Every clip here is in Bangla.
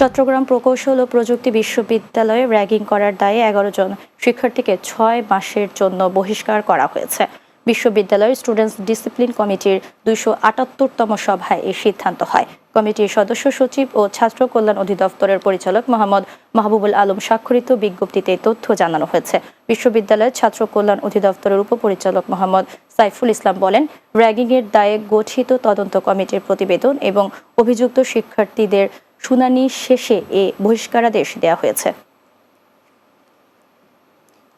চট্টগ্রাম প্রকৌশল ও প্রযুক্তি বিশ্ববিদ্যালয়ে র্যাগিং করার দায়ে ১১ জন শিক্ষার্থীকে ৬ মাসের জন্য বহিষ্কার করা হয়েছে। বিশ্ববিদ্যালয়ের স্টুডেন্টস ডিসিপ্লিন কমিটির ২৭৮তম সভায় এই সিদ্ধান্ত হয়। কমিটির সদস্য সচিব ও ছাত্র কল্যাণ অধিদপ্তরের পরিচালক মোহাম্মদ মাহবুবুল আলম স্বাক্ষরিত বিজ্ঞপ্তিতে তথ্য জানানো হয়েছে। বিশ্ববিদ্যালয়ের ছাত্র কল্যাণ অধিদপ্তরের উপপরিচালক মোহাম্মদ সাইফুল ইসলাম বলেন, র্যাগিংয়ের দায়ে গঠিত তদন্ত কমিটির প্রতিবেদন এবং অভিযুক্ত শিক্ষার্থীদের শুনানি শেষে এ বহিষ্কারাদেশ দেওয়া হয়েছে।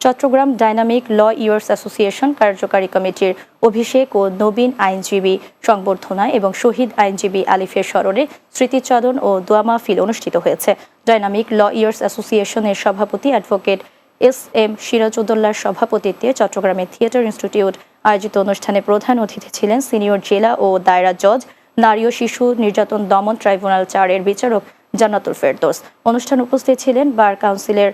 চট্টগ্রাম ডাইনামিক ল ইয়র্স অ্যাসোসিয়েশন কার্যকারী কমিটির অভিষেক ও নবীন আইনজীবী সংবর্ধনা এবং শহীদ আইনজীবী আলিফের স্মরণে স্মৃতিচারণ ও দোয়া মাহফিল অনুষ্ঠিত হয়েছে। ডাইনামিক ল ইয়র্স অ্যাসোসিয়েশনের সভাপতি অ্যাডভোকেট এস.এম. সিরাজউদ্দৌলার সভাপতিত্বে চট্টগ্রামের থিয়েটার ইনস্টিটিউট আয়োজিত অনুষ্ঠানে প্রধান অতিথি ছিলেন সিনিয়র জেলা ও দায়রা জজ, নারী ও শিশু নির্যাতন দমন ট্রাইব্যুনাল ৪-এর বিচারক জান্নাতুল ফেরদৌস। অনুষ্ঠানে উপস্থিত ছিলেন বার কাউন্সিলের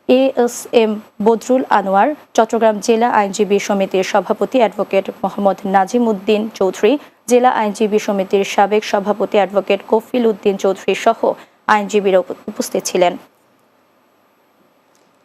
এস.এম. বদরুল আনোয়ার, চট্টগ্রাম জেলা আইনজীবী সমিতির সভাপতি অ্যাডভোকেট মোহাম্মদ নাজিম উদ্দিন চৌধুরী, জেলা আইনজীবী সমিতির সাবেক সভাপতি অ্যাডভোকেট কফিল উদ্দিন চৌধুরী সহ আইনজীবীরা উপস্থিত ছিলেন।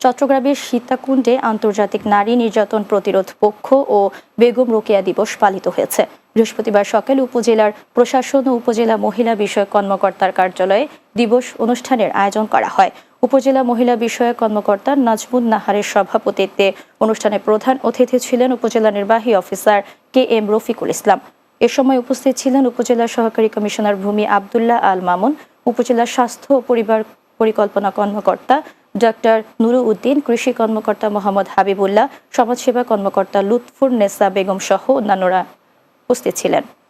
চট্টগ্রামের সীতাকুণ্ডে আন্তর্জাতিক নারী নির্যাতন প্রতিরোধ পক্ষ ও বেগম রোকেয়া দিবস পালিত হয়েছে। বৃহস্পতিবার সকালে উপজেলার প্রশাসন ও উপজেলা মহিলা বিষয়ক কর্মকর্তার কার্যালয়ে দিবস অনুষ্ঠানের আয়োজন করা হয়। উপজেলা মহিলা বিষয়ক কর্মকর্তা নাজমুন নাহারের সভাপতিত্বে অনুষ্ঠানে প্রধান অতিথি ছিলেন উপজেলা নির্বাহী অফিসার কে.এম. রফিকুল ইসলাম। এ সময় উপস্থিত ছিলেন উপজেলা সহকারী কমিশনার ভূমি আবদুল্লাহ আল মামুন, উপজেলা স্বাস্থ্য ও পরিবার পরিকল্পনা কর্মকর্তা ডক্টর নুরু উদ্দিন, কৃষি কর্মকর্তা মোহাম্মদ হাবিবুল্লাহ, সমাজসেবা কর্মকর্তা লুৎফুর নেসা বেগম সহ অন্যান্যরা উপস্থিত ছিলেন।